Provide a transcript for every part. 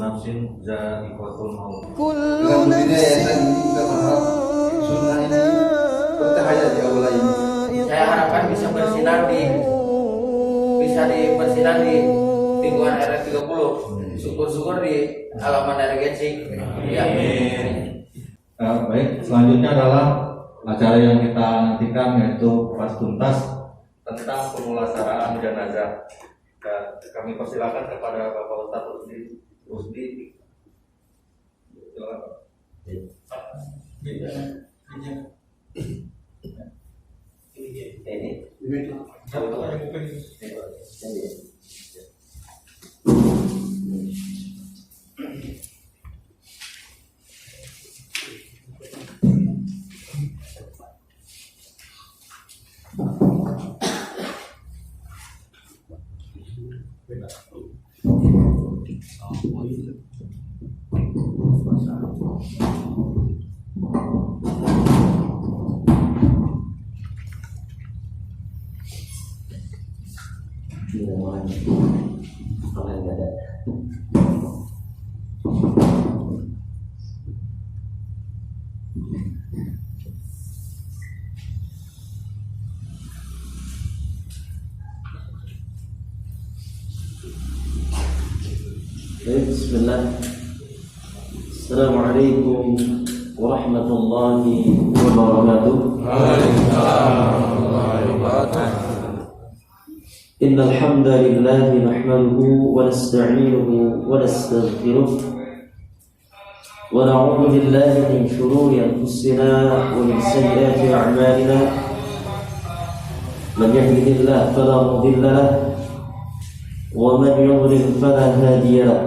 nafsin za'iqatul maut. Kullu nafsin saya harapkan bisa bersinar di lingkungan RF 30. Syukur-syukur di halaman RGC. Ya. Baik, selanjutnya adalah acara yang kita nantikan yaitu kupas tuntas tentang pemulasaraan jenazah. Kami persilakan kepada Bapak Ustadz Rusdi. Silakan Pak. Bismillah. Assalamualaikum warahmatullahi wabarakatuh. Innal hamdalillah nahmaduhu wa nasta'inuhu wa nastaghfiruh wa na'udzu billahi min shururi anfusina wa min sayyiati a'malina. Man yahdihillahu fala mudilla lahu wa man yudlil fala hadiya lahu.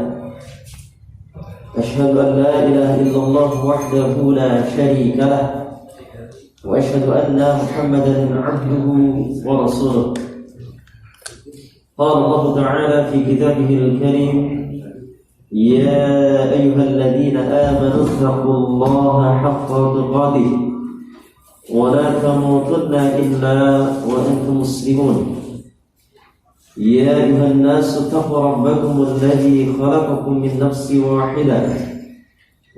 أشهد أن لا إله إلا الله وحده لا شريك له وأشهد أن محمدا عبده ورسوله. قال الله تعالى في كتابه الكريم: يا أيها الذين آمنوا اتقوا الله حق تقاته ولا تموتن إلا وأنتم مسلمون. يا أيها الناس اتقوا ربكم الذي خلقكم من نفس واحدة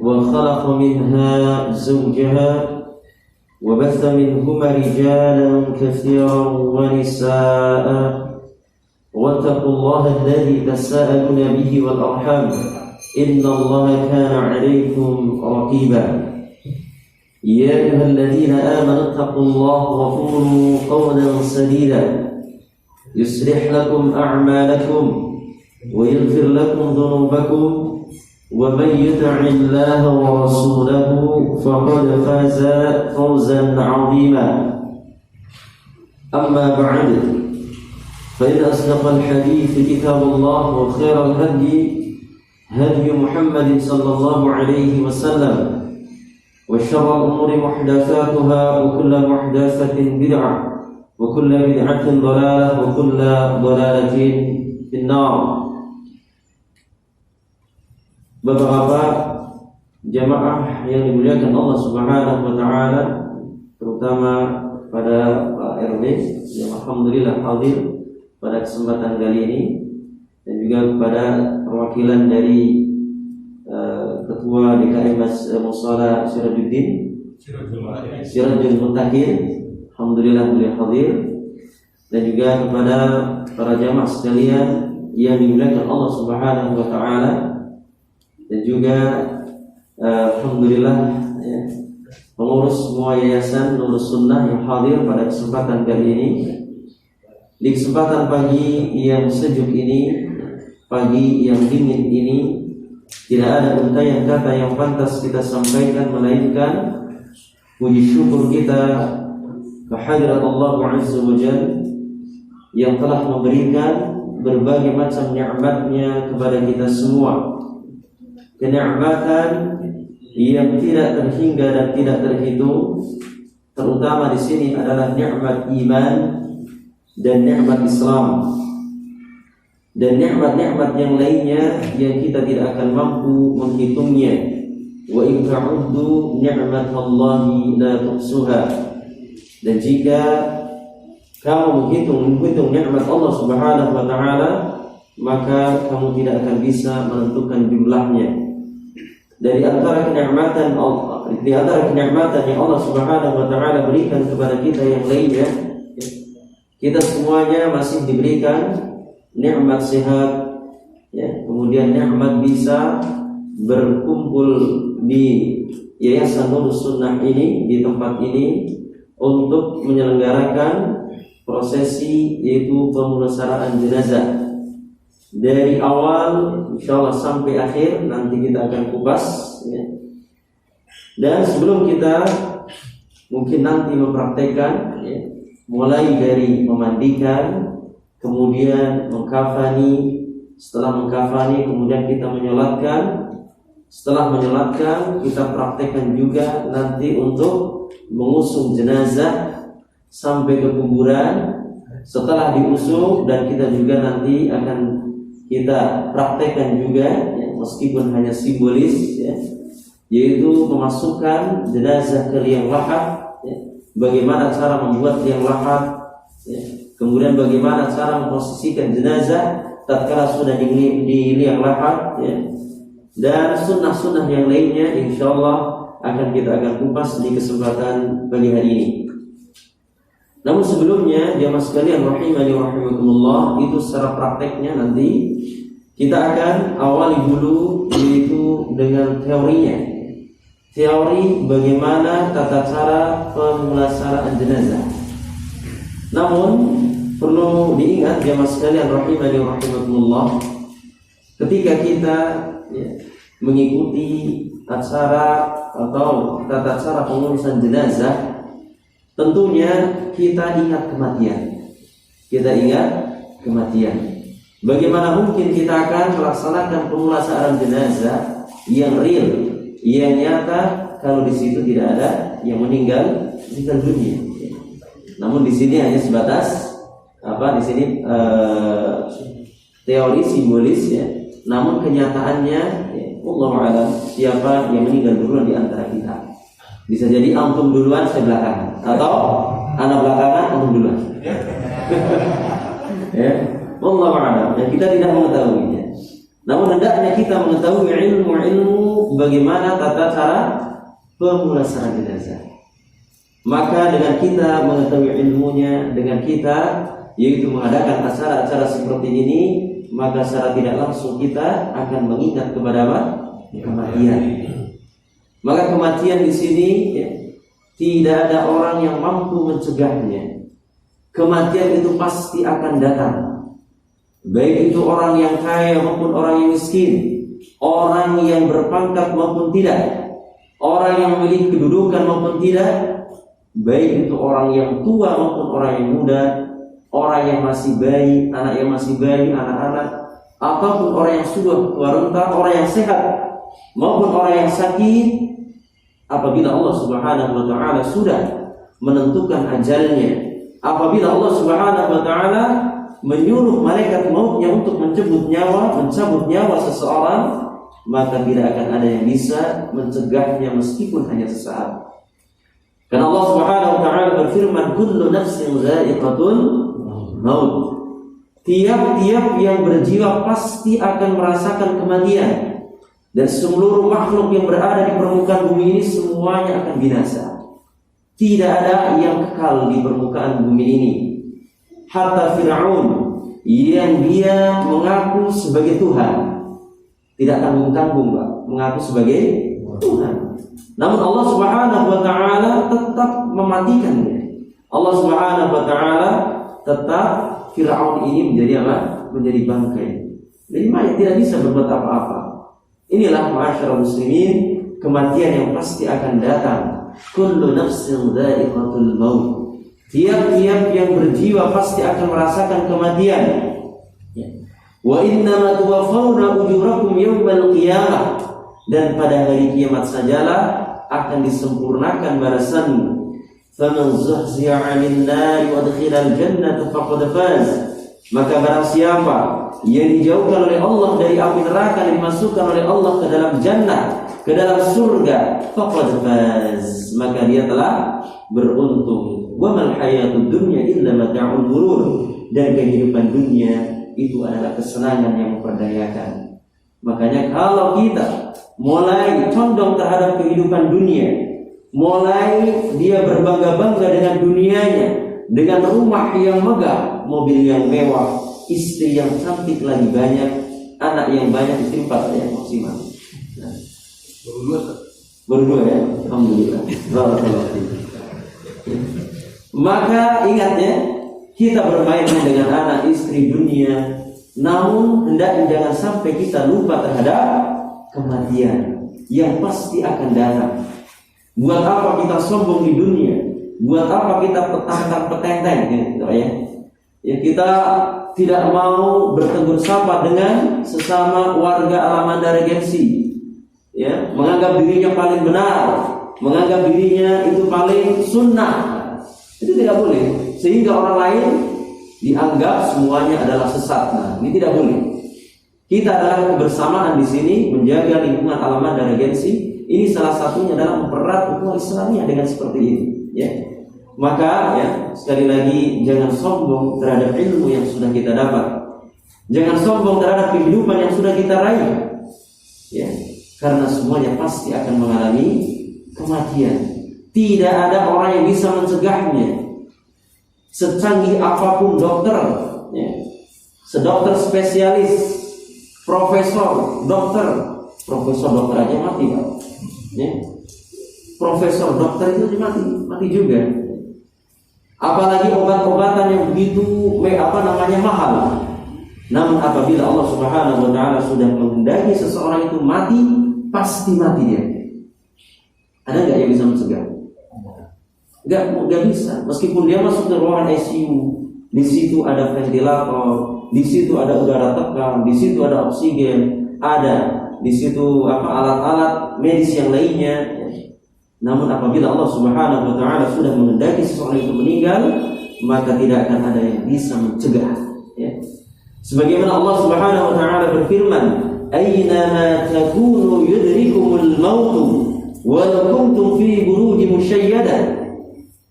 وخلق منها زوجها وبث منهما رجالا كثيرا ونساء واتقوا الله الذي تساءلون به والأرحام إن الله كان عليكم رقيبا. يا أيها الذين آمنوا اتقوا الله وقولوا قولا سديدا يصلح لكم أعمالكم ويغفر لكم ذنوبكم ومن يطع الله ورسوله فقد فاز فوزا عظيما. أما بعد فإن أصدق الحديث كتاب الله وخير الهدي هدي محمد صلى الله عليه وسلم وشر الأمور محدثاتها وكل محدثة بدعة وكل بدعة ضلالة وكل ضلالة في النار. Bapak-bapak jamaah yang dimuliakan Allah Subhanahu wa taala, terutama pada Pak RW yang alhamdulillah hadir pada kesempatan kali ini, dan juga kepada perwakilan dari Ketua DKM Musala Sirajul Mutakin, alhamdulillah beliau hadir, dan juga kepada para jamaah sekalian yang dimuliakan Allah Subhanahu wa taala, dan juga alhamdulillah ya, pengurus semua yayasan Nurul Sunnah yang hadir pada kesempatan kali ini. Di kesempatan pagi yang sejuk ini, pagi yang dingin ini, tidak ada untayan kata yang pantas kita sampaikan melainkan puji syukur kita kehadirat Allah Azza wa Jalla yang telah memberikan berbagai macam nikmat-Nya kepada kita semua. Kenikmatan yang tidak terhingga dan tidak terhitung, terutama di sini adalah nikmat iman dan nikmat Islam, dan nikmat-nikmat yang lainnya yang kita tidak akan mampu menghitungnya. Wa in ta'uddu ni'matallahi la tuhsuha. Dan jika kamu menghitung nikmat Allah Subhanahu wa taala, maka kamu tidak akan bisa menentukan jumlahnya. Dari antara kenikmatan Allah, di antara kenikmatan yang Allah Subhanahu wa taala berikan kepada kita yang lainnya, kita semuanya masih diberikan nikmat sehat, ya, kemudian nikmat bisa berkumpul di Yayasan Nurus Sunnah ini, di tempat ini untuk menyelenggarakan prosesi yaitu pemulasaraan jenazah. Dari awal insyaallah sampai akhir nanti kita akan kupas, ya. Dan sebelum kita mungkin nanti mempraktekkan, ya, mulai dari memandikan, kemudian mengkafani, setelah mengkafani kemudian kita menyolatkan, setelah menyolatkan kita praktekkan juga nanti untuk mengusung jenazah sampai ke kuburan. Setelah diusung dan kita juga nanti akan kita praktekkan juga, ya, meskipun hanya simbolis, ya, yaitu memasukkan jenazah ke liang lahat, ya, bagaimana cara membuat liang lahat, ya, kemudian bagaimana cara memposisikan jenazah tatkala sudah di liang lahat, ya, dan sunnah-sunnah yang lainnya insyaallah akan kupas di kesempatan pagi hari ini. Namun sebelumnya jamaah sekalian rahimani rahimakumullah, itu secara prakteknya nanti kita akan awali dulu yaitu dengan teorinya. Teori bagaimana tata cara pemulasaraan jenazah. Namun perlu diingat jamaah sekalian rahimani rahimakumullah, ketika kita, ya, mengikuti acara atau tata cara pengurusan jenazah, tentunya kita ingat kematian. Kita ingat kematian. Bagaimana mungkin kita akan melaksanakan pemulasaraan jenazah yang real, yang nyata, kalau di situ tidak ada yang meninggal dunia. Namun di sini hanya sebatas di sini teori simbolis, ya. Namun kenyataannya, ya, Allahu a'lam, siapa yang meninggal duluan di antara kita. Bisa jadi antum duluan, saya belakangan, atau anak belakangan, antum duluan. Ya, wallahu a'lam. Dan kita tidak mengetahuinya. Namun hendaknya kita mengetahui ilmu bagaimana tata cara pemulasaraan jenazah. Maka dengan kita mengetahui ilmunya, dengan kita yaitu mengadakan acara-acara seperti ini, maka secara tidak langsung kita akan mengingat kepada apa? Kematian. Maka kematian di sini, ya, tidak ada orang yang mampu mencegahnya. Kematian itu pasti akan datang. Baik itu orang yang kaya maupun orang yang miskin, orang yang berpangkat maupun tidak, orang yang memiliki kedudukan maupun tidak, baik itu orang yang tua maupun orang yang muda, orang yang masih bayi, anak yang masih bayi, anak-anak, ataupun orang yang sudah tua renta, orang yang sehat maupun orang yang sakit. Apabila Allah Subhanahu wa taala sudah menentukan ajalnya, apabila Allah Subhanahu wa taala menyuruh malaikat mautnya untuk mencabut nyawa seseorang, maka tidak akan ada yang bisa mencegahnya meskipun hanya sesaat. Karena Allah Subhanahu wa taala berfirman, kullu nafsin dha'iqatul maut. Tiap-tiap yang berjiwa pasti akan merasakan kematian. Dan seluruh makhluk yang berada di permukaan bumi ini semuanya akan binasa. Tidak ada yang kekal di permukaan bumi ini. Hatta Fir'aun yang dia mengaku sebagai Tuhan, tidak tanggung-tanggung, Pak, mengaku sebagai Tuhan. Namun Allah Subhanahu wa taala tetap mematikannya. Allah Subhanahu wa taala tetap Fir'aun ini menjadi apa? Menjadi bangkai. Jadi mayat tidak bisa berbuat apa-apa. Inilah ma'asyiral muslimin, kematian yang pasti akan datang. Kullu nafsin dha'iqatul maut. Tiap-tiap yang berjiwa pasti akan merasakan kematian. Wa innama tuwaffawna ujurakum yawmal qiyamah. Dan pada hari kiamat sajalah akan disempurnakan balasanmu. Faman zuhziya 'anil nari wa adkhilal jannata faqad faz. Maka barang siapa yang dijauhkan oleh Allah dari api neraka dan dimasukkan oleh Allah ke dalam jannah, ke dalam surga, faqad faz, maka dia telah beruntung. Wa mal hayatud dunya illa mata'ul ghurur. Dan kehidupan dunia itu adalah kesenangan yang memperdayakan. Makanya kalau kita mulai condong terhadap kehidupan dunia, mulai dia berbangga-bangga dengan dunianya, dengan rumah yang megah, mobil yang mewah, istri yang cantik lagi banyak, anak yang banyak, istri 4 ya maksimal. Nah, baru 2 ya, alhamdulillah. Maka ingat ya, kita bermain dengan anak, istri, dunia, namun hendaknya jangan sampai kita lupa terhadap kematian yang pasti akan datang. Buat apa kita sombong di dunia? Buat apa kita petentang-petenteng gitu ya? Ya kita tidak mau bertegur sapa dengan sesama warga Alamanda Regensi. Ya, menganggap dirinya paling benar, menganggap dirinya itu paling sunnah. Itu tidak boleh, sehingga orang lain dianggap semuanya adalah sesat. Nah, ini tidak boleh. Kita adalah kebersamaan di sini menjaga lingkungan Alamanda Regensi. Ini salah satunya adalah mempererat ukhuwah Islamiyah dengan seperti ini. Ya, maka ya sekali lagi jangan sombong terhadap ilmu yang sudah kita dapat. Jangan sombong terhadap kehidupan yang sudah kita raih. Ya, karena semuanya pasti akan mengalami kematian. Tidak ada orang yang bisa mencegahnya. Secanggih apapun dokter, ya, sedokter spesialis, profesor dokter aja mati Pak. Ya. Profesor dokter itu mati juga. Apalagi obat-obatan yang begitu mahal. Namun apabila Allah Subhanahu wa taala sudah menghendaki seseorang itu mati, pasti mati dia. Ada nggak yang bisa mencegah? Nggak bisa. Meskipun dia masuk ke ruangan ICU, di situ ada ventilator, di situ ada udara tekan, di situ ada oksigen, ada di situ alat-alat medis yang lainnya. Namun apabila Allah Subhanahu wa taala sudah menghendaki seseorang itu meninggal, maka tidak akan ada yang bisa mencegah. Ya. Sebagaimana Allah Subhanahu wa taala berfirman, "Aina ma takunu yudrikumul maut walau kuntum fi burujin musyayyadah."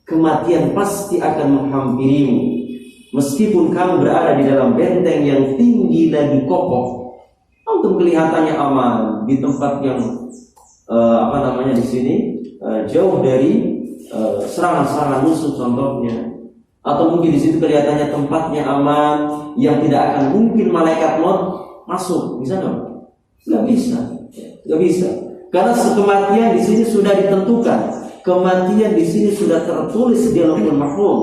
Kematian pasti akan menghampirimu meskipun kamu berada di dalam benteng yang tinggi lagi kokoh. Untuk kelihatannya aman di tempat yang di sini jauh dari serangan-serangan musuh contohnya, atau mungkin di situ kelihatannya tempatnya aman yang tidak akan mungkin malaikat maut masuk, bisa nggak? Nggak bisa, karena kematian di sini sudah ditentukan. Kematian di sini sudah tertulis di Lauhul Mahfuz.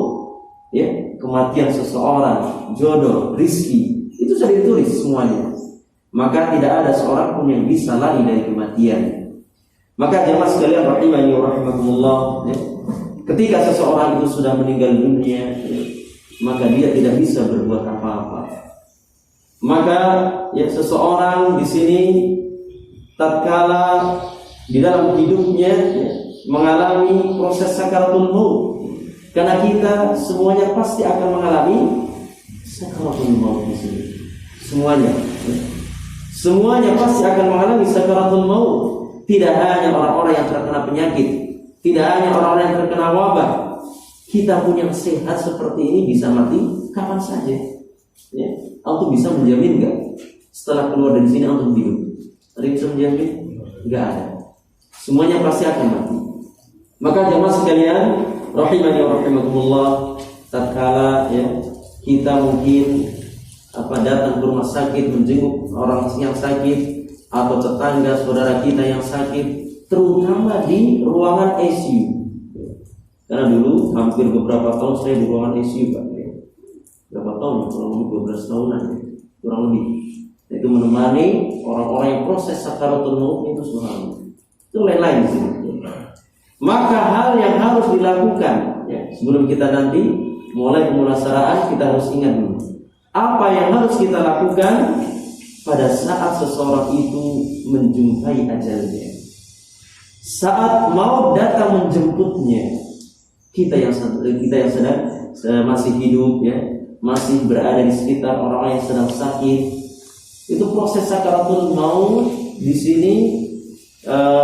Ya, kematian seseorang, jodoh, rizki, itu sudah ditulis semuanya. Maka tidak ada seorang pun yang bisa lari dari kematian. Maka jemaah sekalian rahimani wa rahimakumullah, ya, ketika seseorang itu sudah meninggal dunia, ya, maka dia tidak bisa berbuat apa-apa. Maka ya seseorang di sini tatkala di dalam hidupnya ya, mengalami proses sakaratul maut, karena kita semuanya pasti akan mengalami sakaratul maut di sini. Semuanya pasti akan mengalami sakaratul maut. Tidak hanya orang-orang yang terkena penyakit, tidak hanya orang-orang yang terkena wabah. Kita pun yang sehat seperti ini bisa mati kapan saja. Ya, antum bisa menjamin nggak setelah keluar dari sini antum hidup? Ada yang bisa menjamin? Nggak ada. Semuanya pasti akan mati. Maka jemaah sekalian, rahimani wa rahimakumullah, tatkala ya kita mungkin datang ke rumah sakit menjenguk orang yang sakit atau tetangga saudara kita yang sakit, terutama di ruangan ICU. Karena dulu hampir beberapa tahun saya di ruangan ICU Pak. Berapa tahun? Kurang lebih 12 tahunan, kurang lebih. Itu menemani orang-orang yang proses sakaratul maut itu subhanallah. Itu lain-lain di sini. Maka hal yang harus dilakukan ya, sebelum kita nanti mulai pemulasaraan, kita harus ingat dulu apa yang harus kita lakukan pada saat seseorang itu menjumpai ajalnya. Saat maut datang menjemputnya, kita yang sedang masih hidup ya, masih berada di sekitar orang yang sedang sakit, itu proses sakaratul maut di sini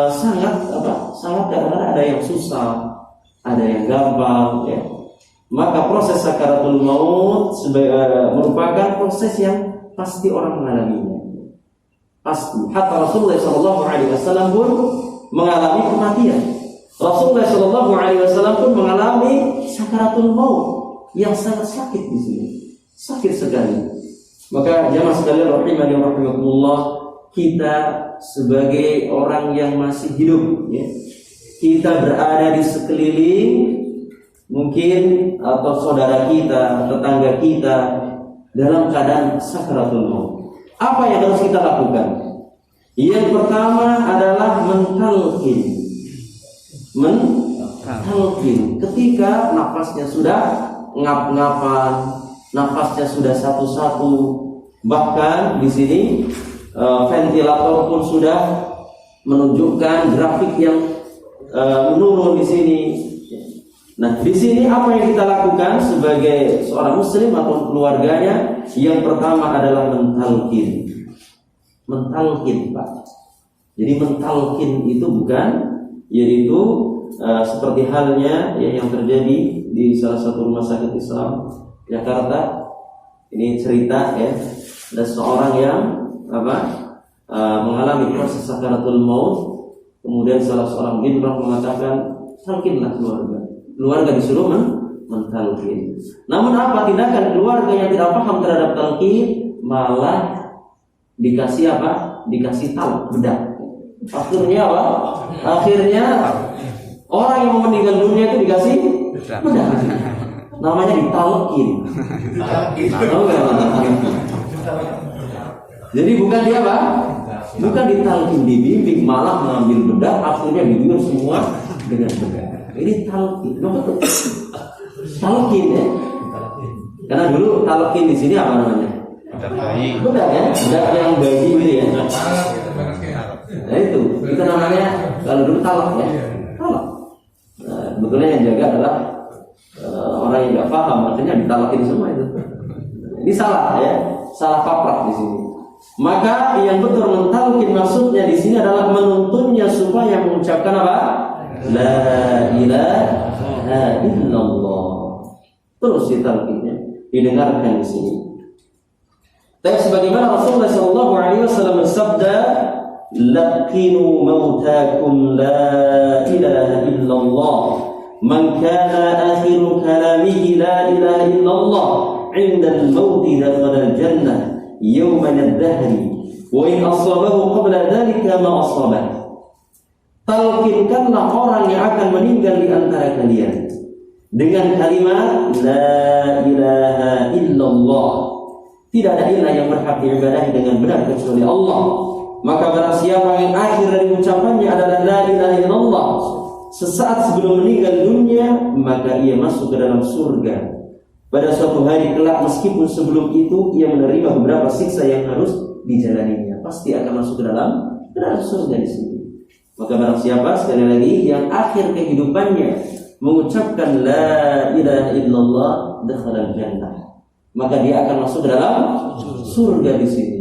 sangat kadang-kadang ada yang susah, ada yang gampang ya. Maka proses sakaratul maut merupakan proses yang pasti orang mengalaminya. Pasti. Hatta Rasulullah SAW pun mengalami kematian. Rasulullah SAW pun mengalami sakaratul maut yang sangat sakit di sini, sakit sekali. Maka jamaah sekalian rahimani wa rahimakumullah, kita sebagai orang yang masih hidup, ya, kita berada di sekeliling mungkin atau saudara kita, tetangga kita dalam keadaan sakaratul maut. Apa yang harus kita lakukan? Yang pertama adalah mentalqin. Mentalqin ketika nafasnya sudah ngap-ngapan, nafasnya sudah satu-satu, bahkan di sini ventilator pun sudah menunjukkan grafik yang menurun di sini. Nah, di sini apa yang kita lakukan sebagai seorang muslim atau keluarganya? Yang pertama adalah mentalqin. Mentalqin, Pak. Jadi mentalqin itu bukan, yaitu seperti halnya ya, yang terjadi di salah satu rumah sakit Islam Jakarta. Ini cerita ya, ada seorang yang mengalami proses sakaratul maut, kemudian salah seorang imam mengatakan talqinlah keluarga. Keluarga disuruh mentalqin. Namun apa tindakan keluarga yang tidak paham terhadap talqin, malah dikasih apa? Dikasih talak bedak. Akhirnya apa? Akhirnya orang yang mau meninggal dunia itu dikasih bedak. Namanya ditalqin. Jadi bukan dia apa? Bukan ditalqin, dibimbing, malah mengambil bedak, akhirnya dibimbing semua dengan bedak. Ini talqin, talqin ya. Karena dulu talqin di sini apa namanya? Bedak ya, bedak yang bayi gitu ya. Nah itu, kita namanya kalau dulu talak ya, talak. Sebetulnya yang jaga adalah orang yang nggak paham, artinya ditalakin semua itu. Ini salah ya, salah kaprah di sini. Maka yang betul mentalqin maksudnya di sini adalah menuntunnya supaya mengucapkan apa? La ilaha illallah. Terus ditalqinnya, didengarkan di sini. Dan sebagaimana Rasulullah SAW bersabda, laqinu mautakum la ilaha illallah. Man kana akhiru kalamihi la ilaha illallah 'inda al-maut dakhala al-jannah yawman ad-dahri wa in asabahu qabla dhalika ma asabah. Talqinkanlah orang yang akan meninggal di antara kalian dengan kalimat la ilaha illallah. Tidak ada ilah yang berhak diibadahi dengan benar kecuali Allah. Maka barang siapa yang akhir dari ucapannya adalah la ilaha illallah, sesaat sebelum meninggal dunia, maka ia masuk ke dalam surga. Pada suatu hari kelak, meskipun sebelum itu ia menerima beberapa siksa yang harus dijalaninya, pasti akan masuk ke dalam surga di sini. Maka barang siapa sekali lagi yang akhir kehidupannya mengucapkan la ilaha illallah, dakhala al-jannah, maka dia akan masuk ke dalam surga di sini.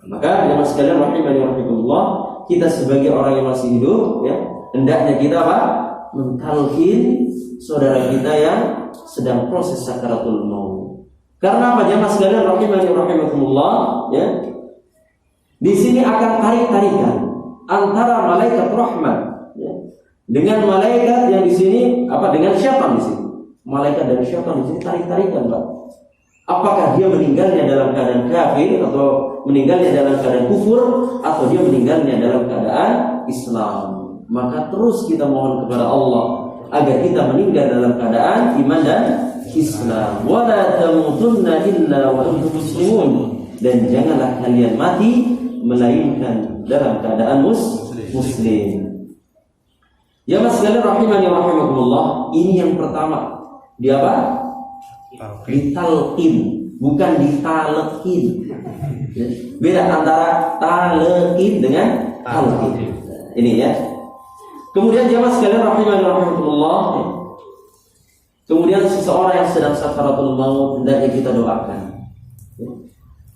Maka jemaah sekalian rahimani wa rahimakumullah, kita sebagai orang yang masih hidup ya, hendaknya kita apa? Mentalqin saudara kita yang sedang proses sakaratul maut. Karena apa jemaah sekalian rahimani wa rahimakumullah ya? Di sini akan tarik-tarikan antara malaikat rahmat ya, dengan malaikat yang di sini apa? Dengan syaitan di sini. Malaikat dan syaitan di sini tarik-tarikan, Pak. Apakah dia meninggalnya dalam keadaan kafir atau meninggalnya dalam keadaan kufur atau dia meninggalnya dalam keadaan Islam? Maka terus kita mohon kepada Allah agar kita meninggal dalam keadaan iman dan Islam. Wala tamutunna illa wa antum muslimun, dan janganlah kalian mati melainkan dalam keadaan muslim. Ya mas sekalian rahimani wa rahimakumullah, ini yang pertama. Dia apa? Ditalqin, bukan ditalekin. Beda antara talekin dengan talqin. Ini ya. Kemudian jemaah sekalian rahimani wa rahimakumullah, kemudian seseorang yang sedang sakaratul maut hendaknya kita doakan.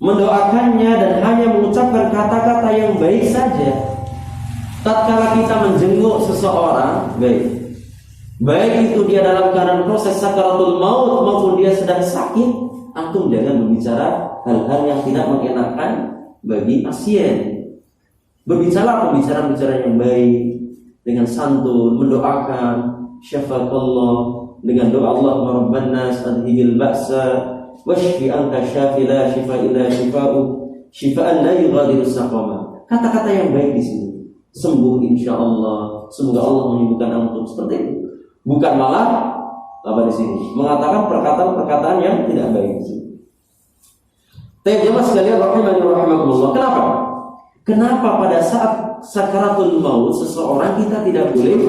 Mendoakannya dan hanya mengucapkan kata-kata yang baik saja. Tatkala kita menjenguk seseorang, baik. Baik itu dia dalam keadaan proses sakaratul maut maupun dia sedang sakit, antum jangan berbicara hal-hal yang tidak mengenakan bagi pasien. Berbicara pembicaraan yang baik dengan santun, mendoakan syafakallah dengan doa Allahumma rabban nas adhibil ba'sa washfi anta syafi la shifa illa shifa'u shifaan la yughadiru saqama. Kata-kata yang baik di sini. Sembuh insyaallah. Semoga Allah menyembuhkan antum, seperti itu. Bukan malah apa di sini mengatakan perkataan-perkataan yang tidak baik di sini. Jemaah sekalian rahimani wa rahimakumullah. Kenapa pada saat sakaratul maut seseorang kita tidak boleh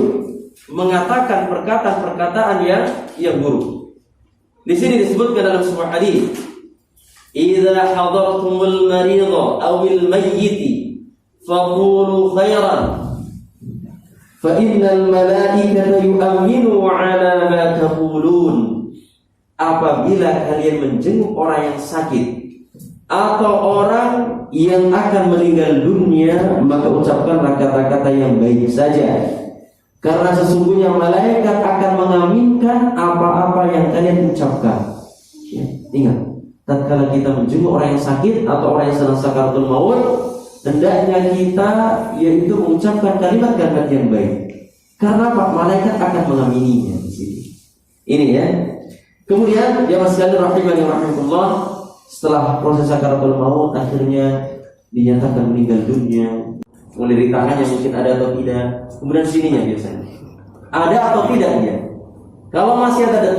mengatakan perkataan-perkataan yang buruk? Di sini disebutkan dalam sebuah hadis, "Idza hadartumul maridha awil mayyiti faqulu khairan fa innal malaikata yu'minu 'ala ma taqulun." Apabila kalian menjenguk orang yang sakit atau orang yang akan meninggal dunia, maka ucapkanlah kata-kata yang baik saja, karena sesungguhnya malaikat akan mengaminkan apa-apa yang kalian ucapkan. Ya, ingat, tatkala kita menjenguk orang yang sakit atau orang yang sedang sakaratul maut, hendaknya kita yaitu mengucapkan kalimat-kalimat yang baik. Karena Pak malaikat akan mengamininya di sini. Ini ya. Kemudian ya Mas sekalian rahimani wa rahimakumullah, setelah proses sakaratul maut akhirnya dinyatakan meninggal dunia. Melirik tangannya mungkin ada atau tidak. Kemudian sininya biasanya ada atau tidak dia. Kalau masih ada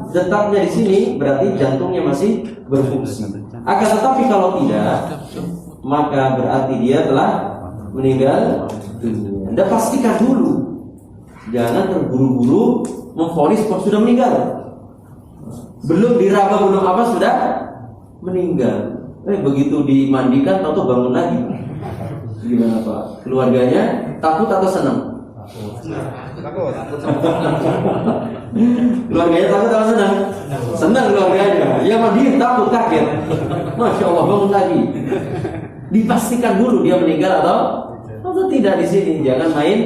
detaknya di sini, berarti jantungnya masih berfungsi. Akan tetapi kalau tidak, maka berarti dia telah meninggal dunia. Anda pastikan dulu, jangan terburu-buru memvonis kok sudah meninggal. Belum diraba, belum apa sudah meninggal. Begitu dimandikan atau bangun lagi. Gimana Pak? Keluarganya takut atau senang? Takut. Keluarganya takut atau senang? Senang keluarganya. Ya mandi takut, kaget. Masya Allah, bangun lagi. Dipastikan dulu dia meninggal atau tidak di sini. Jangan main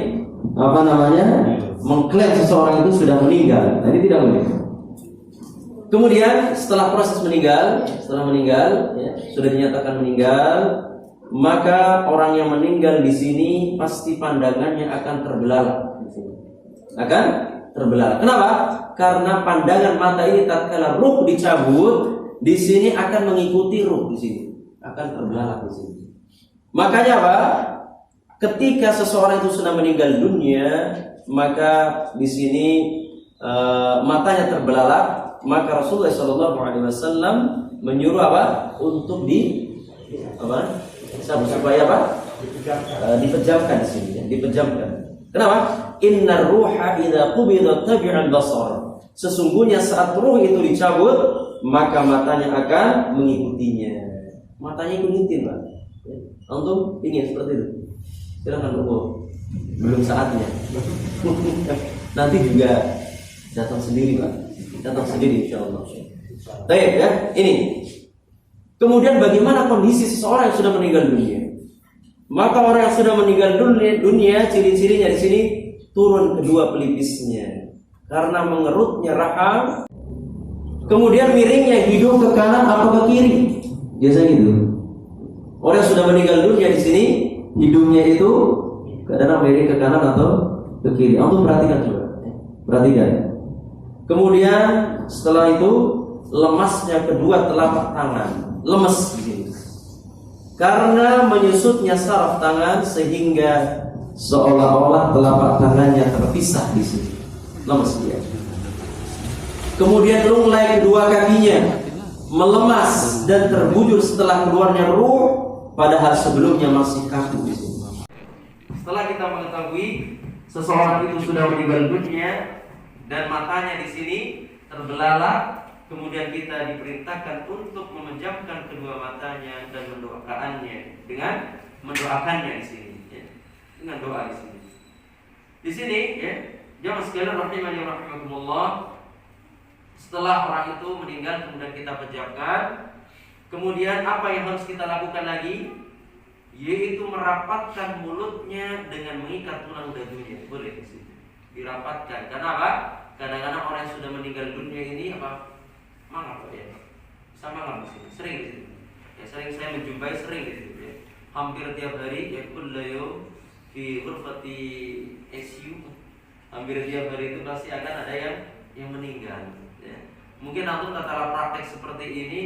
mengklaim seseorang itu sudah meninggal. Jadi tidak boleh. Kemudian setelah proses meninggal, ya, sudah dinyatakan meninggal, maka orang yang meninggal di sini pasti pandangannya akan terbelalak. Akan terbelalak. Kenapa? Karena pandangan mata ini tatkala ruh dicabut, di sini akan mengikuti ruh di sini, akan terbelalak di sini. Makanya apa? Ketika seseorang itu sudah meninggal dunia, maka di sini matanya terbelalak. Maka Rasulullah SAW menyuruh apa? Untuk supaya apa? Dipejamkan di sini, ya. Dipejamkan. Kenapa? Innar ruha idza qubida tabi'al basar. Sesungguhnya saat ruh itu dicabut, maka matanya akan mengikutinya. Matanya ikutin, Pak. Antum ingin seperti itu? Silakan belum saatnya. Nanti juga datang sendiri, Pak. Datang sendiri insyaallah. Baik ya, ini. Kemudian bagaimana kondisi seseorang yang sudah meninggal dunia? Maka orang yang sudah meninggal dunia ciri-cirinya di sini turun kedua pelipisnya karena mengerutnya rahang. Kemudian miringnya hidung ke kanan atau ke kiri. Biasa gitu. Orang yang sudah meninggal dunia di sini hidungnya itu kadang miring ke kanan atau ke kiri. Antum perhatikan coba. Perhatikan. Kemudian setelah itu lemasnya kedua telapak tangan, lemes di sini. Karena menyusutnya saraf tangan sehingga seolah-olah telapak tangannya terpisah di sini. Lemes dia. Kemudian lunglai kedua kakinya melemas dan terbujur setelah keluarnya ruh, padahal sebelumnya masih kaku di sini. Setelah kita mengetahui seseorang itu sudah meninggal dunia dan matanya di sini terbelalak, kemudian kita diperintahkan untuk memejamkan kedua matanya dan mendoakannya dengan mendoakannya di sini, ya. Dengan doa di sini. Di sini, ya, jamaah sekalian rahimani wa rahimakumullah. Setelah orang itu meninggal kemudian kita pejamkan, kemudian apa yang harus kita lakukan lagi? Yaitu merapatkan mulutnya dengan mengikat tulang dagunya. Boleh di sini. dirapatkan. Karena apa? Kadang-kadang orang yang sudah meninggal dunia ini apa? Mangap ya. Bisa mangap di sini, sering di sini. Ya, sering saya menjumpai sering di situ ya. Hampir tiap hari ya kullayo di ghurfati ICU. Hampir tiap hari itu pasti akan ada yang meninggal ya. Mungkin antum tatkala praktek seperti ini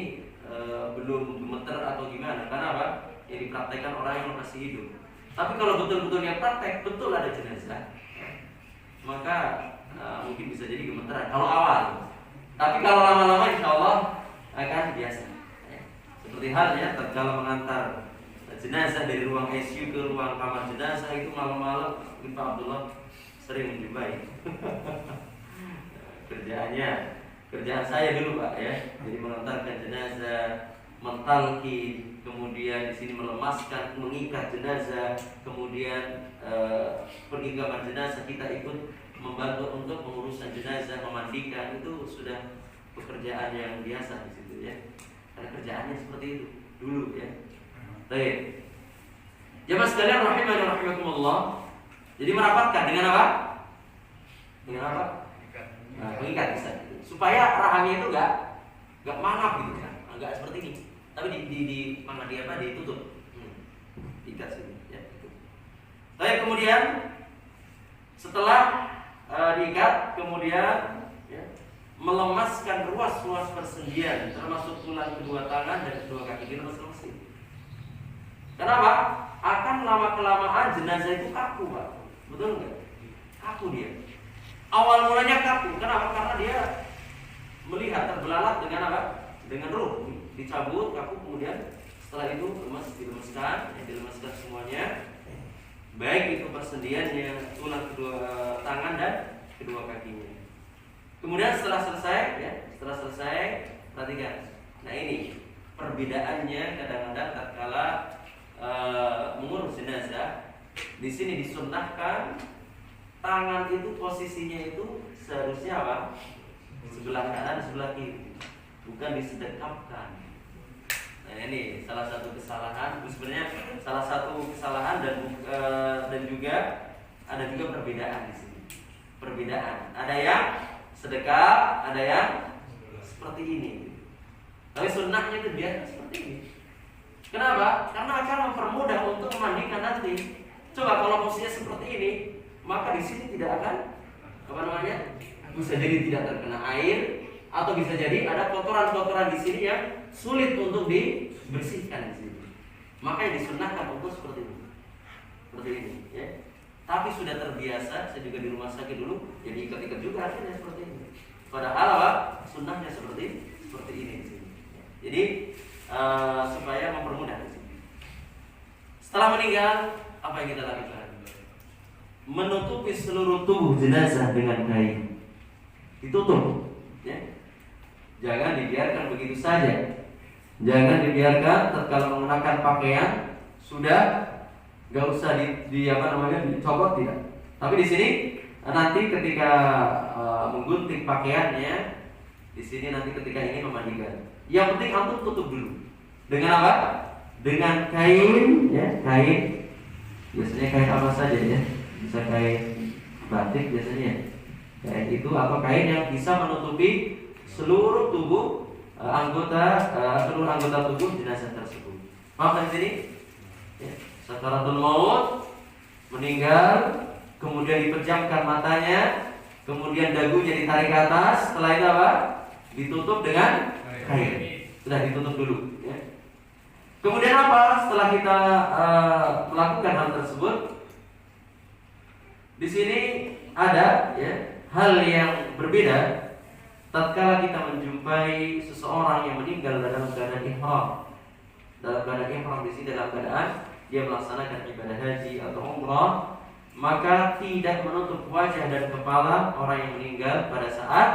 belum gemeter atau gimana? Karena apa? Yang dipraktekkan orang yang masih hidup. Tapi kalau betul-betul yang praktek betul ada jenazah, maka mungkin bisa jadi gemeteran kalau awal. Tapi kalau lama-lama insya Allah akan biasa. Seperti halnya tatkala mengantar jenazah dari ruang ICU ke ruang kamar jenazah itu malam-malam, Pak Abdullah sering menjumpai. Kerjaan saya dulu Pak ya, jadi mengantarkan jenazah, mentalkin, kemudian di sini melemaskan, mengikat jenazah, kemudian pergi ke kamar jenazah, kita ikut membantu untuk mengurusan jenazah, memandikan, itu sudah pekerjaan yang biasa di situ ya. Karena kerjaannya seperti itu dulu ya. Baik. Jemaah sekalian rahimani rahimakumullah. Jadi merapatkan dengan apa? Dengan apa? Nah, mengikat bisa. Supaya rahangnya itu enggak mangap gitu kan. Enggak seperti ini. Tapi di mana dia apa? Ditutup. Ikat sini ya. Baik, kemudian setelah diikat, kemudian ya, melemaskan ruas-ruas persendian termasuk tulang kedua tangan dan kedua kaki kita masing-masing. Kenapa? Akan lama-kelamaan jenazah itu kaku Pak. Betul nggak? Kaku dia. Awal mulanya kaku. Kenapa? Karena dia melihat terbelalak dengan apa? Dengan ruh. Dicabut kaku, kemudian setelah itu dilemaskan semuanya. Baik itu persendiannya, tulang kedua tangan dan kedua kakinya. Kemudian setelah selesai, perhatikan. Nah ini perbedaannya kadang-kadang tatkala mengurus jenazah. Di sini disunnahkan tangan itu posisinya itu seharusnya apa? Sebelah kanan, sebelah kiri, bukan disedekapkan. Nah ini salah satu kesalahan. Sebenarnya salah satu kesalahan dan juga ada juga perbedaan di sini. Perbedaan. Ada yang sedekap, ada yang seperti ini. Tapi sunnahnya itu biasa seperti ini. Kenapa? Karena akan mempermudah untuk memandikan nanti. Coba kalau posisinya seperti ini, maka di sini tidak akan bisa jadi tidak terkena air, atau bisa jadi ada kotoran-kotoran di sini yang sulit untuk dibersihkan di sini. Maka yang disunnahkan untuk seperti ini, ya. Tapi sudah terbiasa, saya juga di rumah sakit dulu, jadi ikat-ikat juga akhirnya seperti ini. Padahal apa? Sunnahnya seperti ini di sini. Jadi supaya mempermudah di sini. Setelah meninggal, apa yang kita lakukan? Menutupi seluruh tubuh jenazah dengan kain. Ditutup, ya. Jangan dibiarkan begitu saja. Jangan dibiarkan tatkala menggunakan pakaian sudah nggak usah dicopot, tidak. Tapi di sini nanti ketika menggunting pakaiannya, di sini nanti ketika ingin memandikan, yang penting antum tutup dulu. Dengan apa? Dengan kain, ya, kain. Biasanya kain apa saja ya? Bisa kain batik biasanya. Kain itu atau kain yang bisa menutupi seluruh tubuh seluruh anggota tubuh jenazah tersebut. Maka di sini ya, sakaratul maut, meninggal, kemudian dipejamkan matanya, kemudian dagunya ditarik ke atas, setelah itu apa? Ditutup dengan kain. Sudah ditutup dulu ya. Kemudian apa? Setelah kita melakukan hal tersebut, di sini ada ya hal yang berbeda tatkala kita menjumpai seseorang yang meninggal dalam keadaan ihram. Dalam keadaan ihram di sini dalam keadaan dia melaksanakan ibadah haji atau umrah, maka tidak menutup wajah dan kepala orang yang meninggal pada saat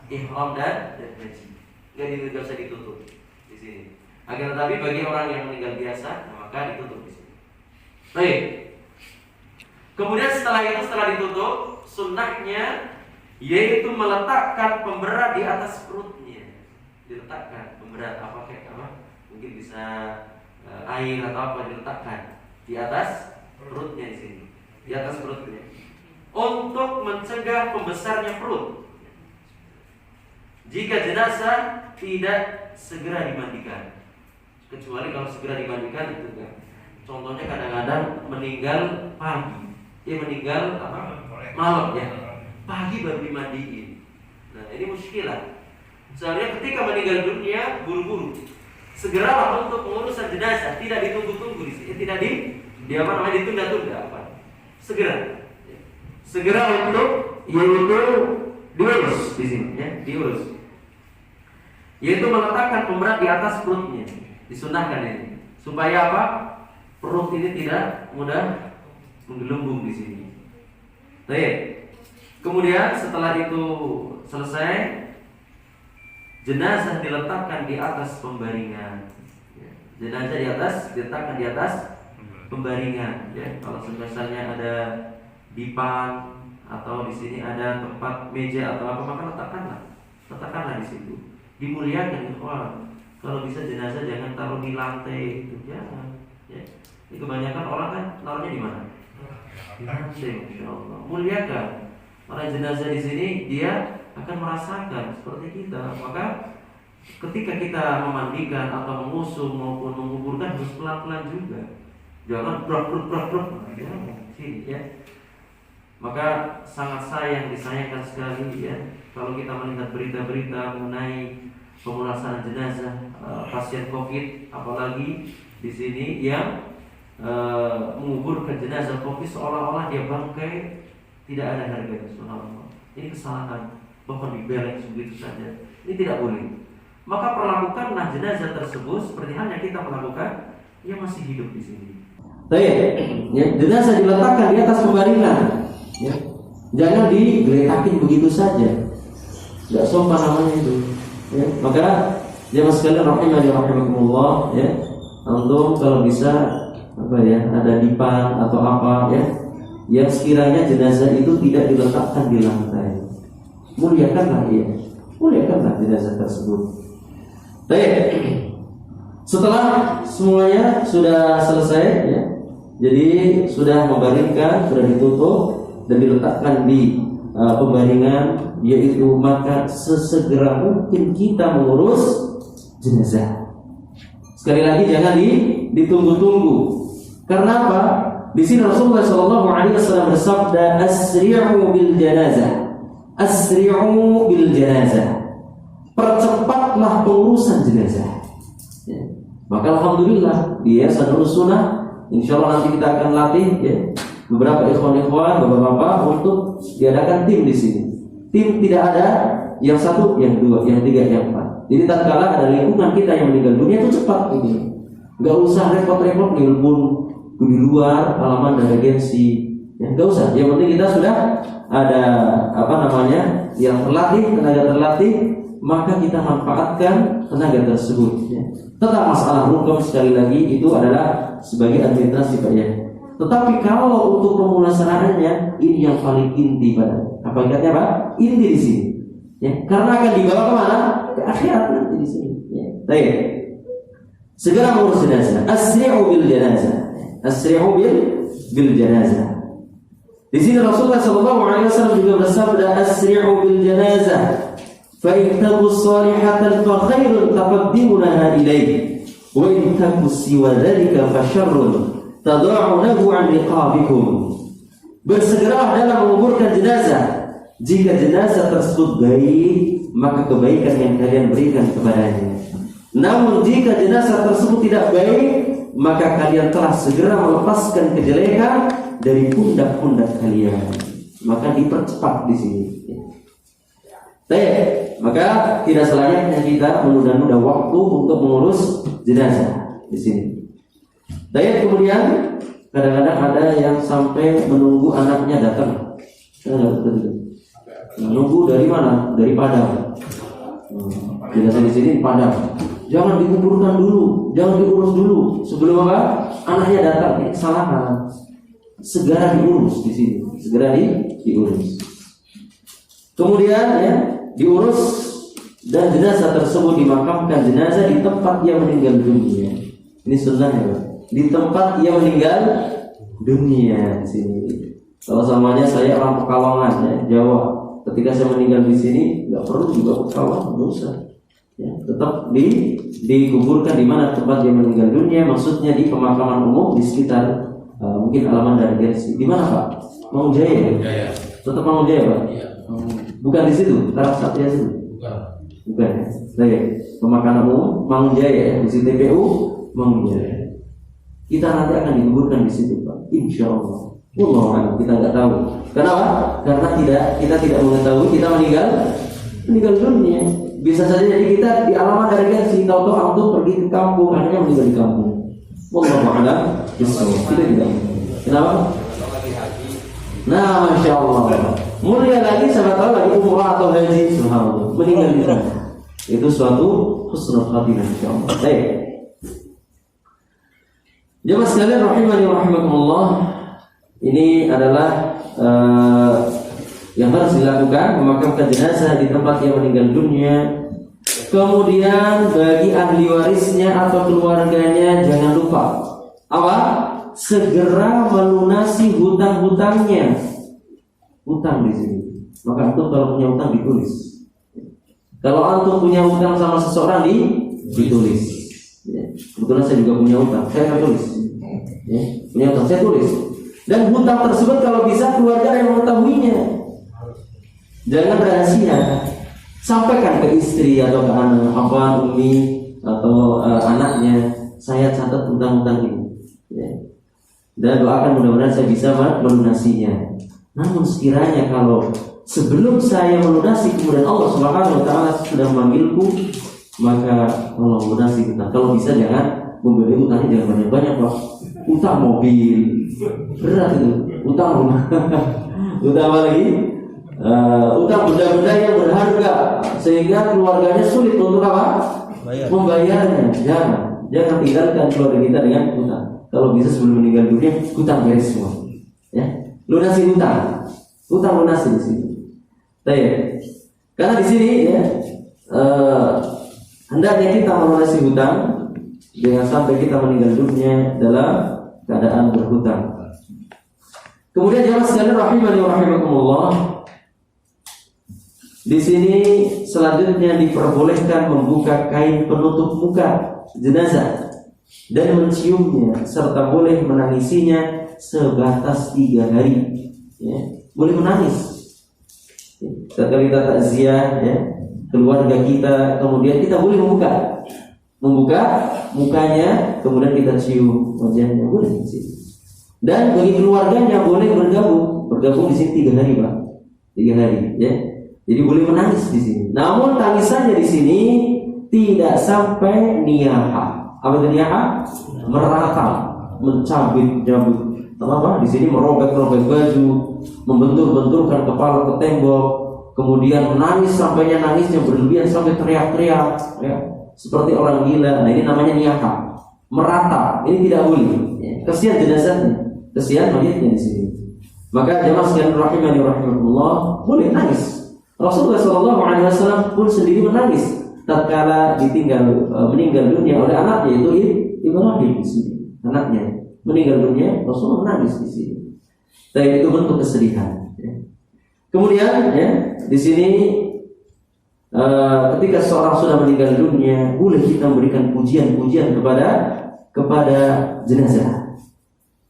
ihram dan haji. Tidak usah ditutup di sini. Akan tetapi bagi orang yang meninggal biasa, maka ditutup di sini. Baik. Kemudian setelah ditutup, sunnahnya yaitu meletakkan pemberat di atas perutnya. Diletakkan pemberat apa? Mungkin bisa air atau apa, diletakkan di atas perutnya di sini. Di atas perutnya. untuk mencegah pembesarnya perut. Jika jenazah tidak segera dimandikan, kecuali kalau segera dimandikan itu kan. Contohnya kadang-kadang meninggal pagi, meninggal malam ya, pagi baru dimandiin. Nah ini muskilah. Seharusnya ketika meninggal dunia buru-buru, segeralah untuk pengurusan jenazah, tidak ditunggu-tunggu di sini, tidak ditunda-tunda apa. Segera untuk yaitu diurus di sini ya, diurus. Yaitu meletakkan pemberat di atas perutnya, disunahkan ini supaya apa? Perut ini tidak mudah menggelembung di sini. Baik. Kemudian setelah itu selesai, jenazah diletakkan di atas pembaringan. Jenazah diletakkan di atas pembaringan. Ya, kalau misalnya ada dipan atau di sini ada tempat meja atau apa, maka letakkanlah di situ. Dimuliakan ikhwan. Kalau bisa jenazah jangan taruh di lantai itu, jangan. Ya. Ini kebanyakan orang kan taruhnya di mana? Di lantai, insyaallah. Muliakan. Orang jenazah di sini dia akan merasakan seperti kita. Maka ketika kita memandikan atau mengusung maupun menguburkan harus pelan-pelan juga. Jangan brok. Sini ya. Maka sangat disayangkan sekali ya kalau kita melihat berita-berita mengenai pemulasaran jenazah pasien COVID, apalagi di sini yang menguburkan jenazah COVID seolah-olah dia bangkai tidak ada harganya. Subhanallah. Ini kesalahan, bahkan dibeleng begitu saja. Ini tidak boleh. Maka perlakukanlah jenazah tersebut seperti halnya kita melakukan yang masih hidup di sini. Baik, ya, jenazah diletakkan di atas pembaringan. Ya. Jangan digeletakin begitu saja. Enggak sopan namanya itu. Ya. Maka jemaah sekalian rahimakumullah ya. Antum kalau bisa ada dipan atau apa ya, yang sekiranya jenazah itu tidak diletakkan di lantai. Muliakanlah jenazah tersebut. Baik. Setelah semuanya sudah selesai ya. Jadi sudah membaringkan, sudah ditutup dan diletakkan di pembaringan, yaitu maka sesegera mungkin kita mengurus jenazah. Sekali lagi jangan ditunggu-tunggu. Karena apa? Di sini Rasulullah SAW bersabda, "Asri'u bil janazah." Asri'u bil janazah. Percepatlah pengurusan jenazah. Ya. Maka alhamdulillah dia sanul sunnah. Insyaallah nanti kita akan latih ya, beberapa ikhwan-ikhwan, bapak-bapak untuk diadakan tim di sini. Tim tidak ada yang satu, yang dua, yang tiga, yang empat. Jadi tatkala ada lingkungan kita yang meninggal dunia itu cepat ini. Enggak usah repot-repot nelpon di luar halaman dari agensi. Ya, enggak usah. Yang penting kita sudah ada yang tenaga terlatih, maka kita manfaatkan tenaga tersebut. Ya. Tetap masalah hukum sekali lagi itu adalah sebagai administrasi Pak ya. Tetapi kalau untuk pemulasaraannya ini yang paling inti pada apa ingatnya Pak? Inti di sini. Ya, karena akan dibawa kemana? Ke akhirat nanti di sini. Ya. Baik. Segera mengurus jenazah. Asri'u bil janazah. Asri'u bil janazah. Di sini Rasulullah SAW juga bersabda, "Asri'u bil janazah. Fa in taku salihatan fa khairun taqaddimunaha ilayhi. Wa in taku siwa dzalika fa syarrun tad'unahu 'an riqabikum." Bersegeralah dalam menguburkan jenazah. Jika jenazah tersebut baik, maka kebaikan yang kalian berikan kepadanya. Namun jika jenazah tersebut tidak baik, maka kalian telah segera melepaskan kejelekan dari pundak-pundak kalian. Maka dipercepat di sini. Baik, maka tidak selayaknya kita menunda-nunda waktu untuk mengurus jenazah di sini. Baik, kemudian kadang-kadang ada yang sampai menunggu anaknya datang. Menunggu dari mana? Dari Padang. Jenazah di sini Padang. Jangan dikuburkan dulu, jangan diurus dulu sebelum apa? Anaknya datang. Ini kesalahan. Segera diurus di sini, segera diurus. Kemudian ya, diurus dan jenazah tersebut dimakamkan jenazah di tempat ia meninggal dunia. Ini sunnahnya, Pak. Di tempat ia meninggal dunia di sini. Kalau samanya saya orang Pekalongan ya, Jawa, ketika saya meninggal di sini nggak perlu juga Pekalongan, nggak usah. Ya, tetap dikuburkan di mana tempat dia meninggal dunia, maksudnya di pemakaman umum di sekitar mungkin Alaman dari Gersi. Di mana Pak? Mangun Jaya. Ya. Tetap Mangun Jaya Pak. Iya. Bukan di situ, Tarak Satria situ. Bukan. Baik. Pemakaman umum Mangun Jaya di situ TPU Mangun Jaya. Kita nanti akan dikuburkan di situ Pak. Insya Allah. Kita nggak tahu. Kenapa? Karena kita tidak mengetahui kita meninggal dunia. Bisa saja jadi kita di alamat dari Gersi, tahu-tahu antum pergi ke kampung, akhirnya meninggal di kampung. Wallahu a'lam bishawab. Tidak. Kenapa? Nah, masya Allah. Mulia lagi, siapa tahu lagi umrah atau haji, subhanallah, meninggal di sana. Itu suatu husnul khatimah, insya Allah. Baik. Jemaah sekalian rahimani wa rahimakumullah. Ini adalah yang harus dilakukan, memakamkan jenazah di tempat yang meninggal dunia. Kemudian bagi ahli warisnya atau keluarganya jangan lupa apa? Segera melunasi hutang-hutangnya. Hutang di sini. Maka antum kalau punya hutang ditulis. Kalau antum punya hutang sama seseorang ditulis. Ya. Kebetulan saya juga punya hutang, saya akan tulis. Ya. Punya hutang saya tulis. Dan hutang tersebut kalau bisa keluarga yang mengetahuinya. Jangan rahasia. Sampaikan ke istri atau ke anak, apa, umi atau anaknya. Saya catat hutang-hutang ini. Ya. Dan doakan mudah-mudahan saya bisa melunasinya. Namun sekiranya kalau sebelum saya melunasi kemudian Allah Subhanahu wa taala sudah memanggilku, maka tolong lunasi hutang. Kalau bisa jangan membeli hutangnya jangan banyak-banyak, Pak. Utang mobil berat itu, utang rumah. Utang apa lagi? Utang benda-benda yang berharga sehingga keluarganya sulit untuk apa? Membayarnya. Jangan tinggalkan keluarga kita dengan hutang. Kalau bisa sebelum meninggal dunia, hutang beres semua. Ya, lunasi hutang lunasi di sini. Baik. Karena di sini ya, hendaknya kita melunasi hutang, jangan sampai kita meninggal dunia dalam keadaan berhutang. Kemudian jemaah sekalian rahimani wa rahimakumullah. Di sini selanjutnya diperbolehkan membuka kain penutup muka jenazah dan menciumnya serta boleh menangisinya sebatas 3 hari. Ya, boleh menangis. Setelah kita takziah ya, keluarga kita, kemudian kita boleh membuka mukanya, kemudian kita cium wajahnya, boleh di sini. Dan bagi keluarganya boleh bergabung di sini 3 hari, Pak. 3 hari, ya. Jadi boleh menangis di sini. Namun tangisannya di sini tidak sampai niyaha. Apa itu niyaha? Meratap, mencabut-cabut. Apa? Di sini merobek-robek baju, membentur-benturkan kepala ke tembok, kemudian menangis sampainya nangisnya berlebihan sampai teriak-teriak, ya. Seperti orang gila. Nah, ini namanya niyaha. Merata, ini tidak boleh. Ya. Kesian jenazahnya, kesian mayatnya di sini. Maka jemaah sekalian rahimani wa rahimakumullah, boleh nangis. Rasulullah SAW pun sendiri menangis tatkala meninggal dunia oleh anaknya, yaitu Ibrahim di sini. Anaknya meninggal dunia, Rasulullah menangis di sini. Dan itu bentuk kesedihan. Ya. Kemudian, ya, di sini ketika seorang sudah meninggal dunia, boleh kita memberikan pujian-pujian kepada jenazah.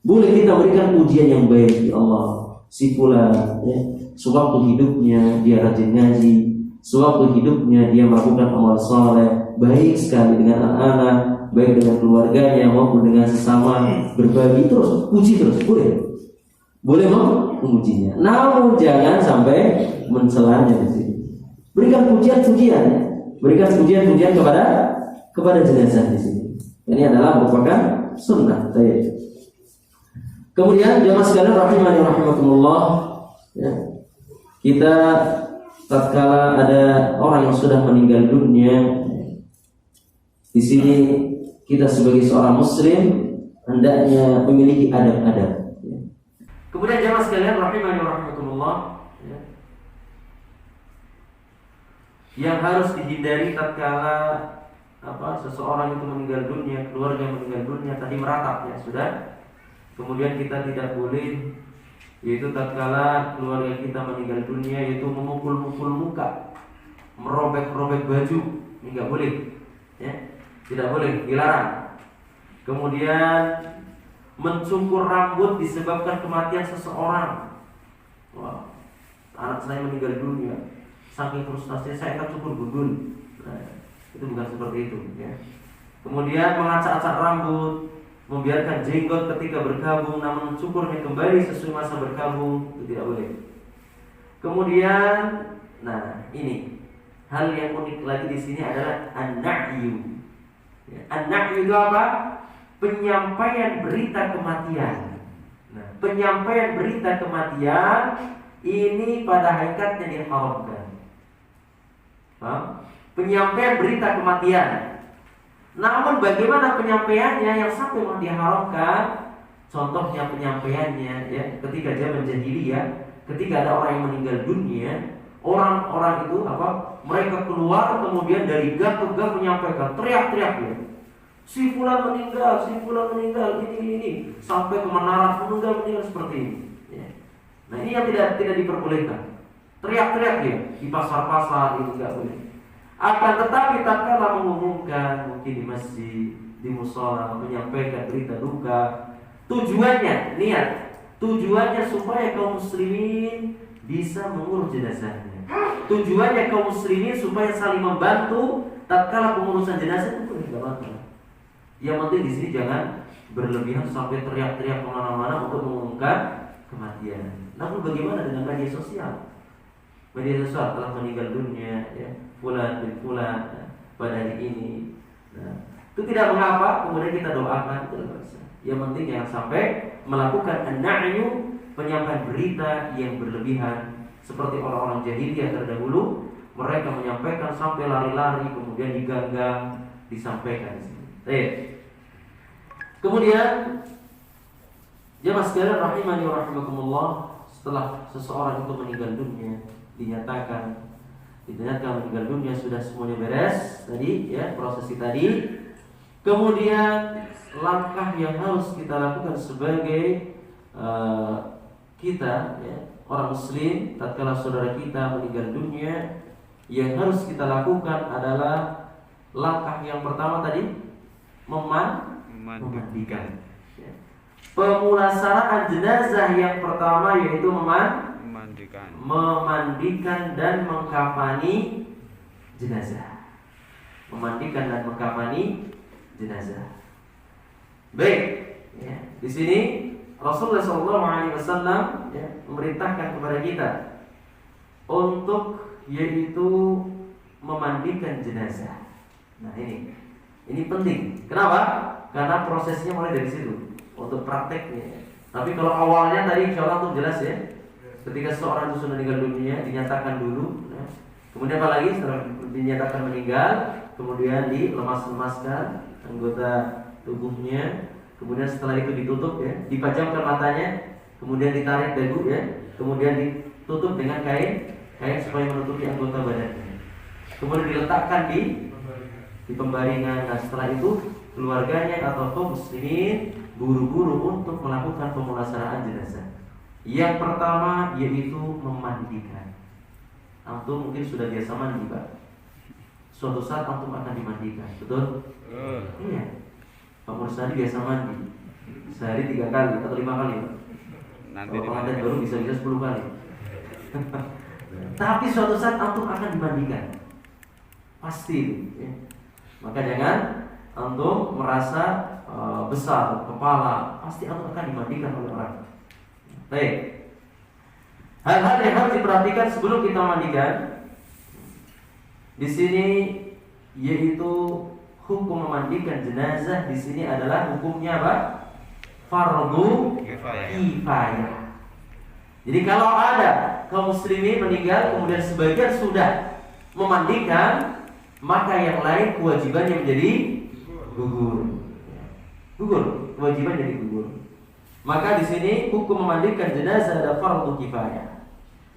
Boleh kita berikan pujian yang baik, ya Allah, si fulan, ya, sewaktu hidupnya dia rajin ngaji, sewaktu hidupnya dia melakukan amal saleh, baik sekali dengan anak-anak, baik dengan keluarganya maupun dengan sesama, berbagi terus, puji terus, boleh memujinya. Namun jangan sampai mencelanya di sini. Berikan pujian-pujian, berikan pujian-pujian kepada jenazah di sini. Ini adalah merupakan sunnah. Kemudian jemaah sekalian rahimani wa rahimakumullah, ya, kita tatkala ada orang yang sudah meninggal dunia, di sini kita sebagai seorang muslim hendaknya memiliki adab-adab. Ya. Kemudian jemaah sekalian rahimani wa rahimakumullah, ya, yang harus dihindari tatkala seseorang itu meninggal dunia, keluarga meninggal dunia, tadi meratap, ya sudah. Kemudian kita tidak boleh yaitu tatkala keluarga kita meninggal dunia, yaitu memukul-mukul muka, merobek-robek baju, ini nggak boleh, ya, tidak boleh, dilarang. Kemudian mencukur rambut disebabkan kematian seseorang. Wah, anak saya meninggal dunia, saking frustasinya saya akan cukur gundul. Nah, itu bukan seperti itu, ya. Kemudian mengacak-acak rambut, membiarkan jenggot ketika berkabung, namun cukurnya kembali sesuai masa berkabung, itu tidak boleh. Kemudian, nah ini hal yang unik lagi di sini adalah an-na'yu. Ya, an-na'yu itu apa? Penyampaian berita kematian. Nah, penyampaian berita kematian ini pada hakikatnya diharamkan. Penyampaian berita kematian. Namun bagaimana penyampaiannya yang sampai diharamkan? Contohnya penyampaiannya, ya, ketika zaman jahiliyah, ketika ada orang yang meninggal dunia, orang-orang itu apa? Mereka keluar kemudian dari gang ke gang menyampaikan, teriak-teriak, ya. Si fulan meninggal, ini, sampai ke menara meninggal seperti ini. Ya. Nah, ini yang tidak diperbolehkan. Teriak-teriak, ya, di pasar-pasar itu tidak boleh. Akan tetapi tatkala mengumumkan mungkin di masjid, di mushola, menyampaikan berita duka, tujuannya supaya kaum muslimin bisa mengurus jenazahnya. Tujuannya kaum muslimin supaya saling membantu tatkala pengurusan jenazah itu tidak masalah. Yang penting di sini jangan berlebihan sampai teriak-teriak kemana-mana untuk mengumumkan kematian. Namun bagaimana dengan media sosial? Media sosial telah meninggal dunia, ya, fulan bin fulan, ya, pada hari ini. Nah, itu tidak mengapa, kemudian kita doakan, itu bisa. Yang penting jangan sampai melakukan an-na'yu, penyampaian berita yang berlebihan seperti orang-orang jahiliyah terdahulu. Mereka menyampaikan sampai lari-lari, kemudian diganggang, disampaikan di sini. Kemudian jemaah sekalian rahimani wa rahimakumullah, setelah seseorang itu meninggal dunia, dinyatakan meninggal dunia, sudah semuanya beres tadi, ya, prosesi tadi. Kemudian langkah yang harus kita lakukan sebagai kita, ya, orang muslim, tatkala saudara kita meninggal dunia, yang harus kita lakukan adalah langkah yang pertama tadi, memandikan. Ya. Pemulasaraan jenazah yang pertama yaitu memandikan dan mengkafani jenazah. Memandikan dan mengkafani jenazah. Baik, ya, di sini Rasulullah SAW, ya, memerintahkan kepada kita untuk yaitu memandikan jenazah. Nah, ini penting. Kenapa? Karena prosesnya mulai dari situ untuk prakteknya. Tapi kalau awalnya tadi insya Allah itu jelas, ya. Ketika seorang itu sudah meninggal dunia, dinyatakan dulu, ya. Kemudian apa lagi setelah dinyatakan meninggal, kemudian dilemas-lemaskan anggota tubuhnya, kemudian setelah itu ditutup, ya, dipajamkan matanya, kemudian ditarik dagu, ya, kemudian ditutup dengan kain supaya menutupi anggota badannya, kemudian diletakkan di pembaringan. Nah, setelah itu keluarganya atau kaum muslimin buru-buru untuk melakukan pemulasaraan jenazah. Yang pertama yaitu memandikan. Antum mungkin sudah biasa mandi, Pak. Suatu saat antum akan dimandikan, betul? Iya. Pak Mursadi biasa mandi sehari 3 kali atau 5 kali, Pak. Nanti pengantin baru bisa 10 kali. Tapi suatu saat antum akan dimandikan, pasti, ya. Maka jangan antum merasa besar kepala, pasti antum akan dimandikan oleh orang. Baik. Hal-hal yang harus diperhatikan sebelum kita mandikan di sini yaitu hukum memandikan jenazah di sini adalah hukumnya apa? Fardu kifayah. Jadi kalau ada kaum muslimin meninggal kemudian sebagian sudah memandikan, maka yang lain kewajibannya menjadi gugur. Kewajiban jadi gugur. Maka di sini hukum memandikan jenazah ada fardu kifayah.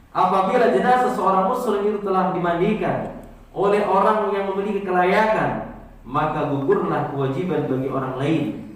Apabila jenazah seorang muslim itu telah dimandikan oleh orang yang memiliki kelayakan, maka gugurlah kewajiban bagi orang lain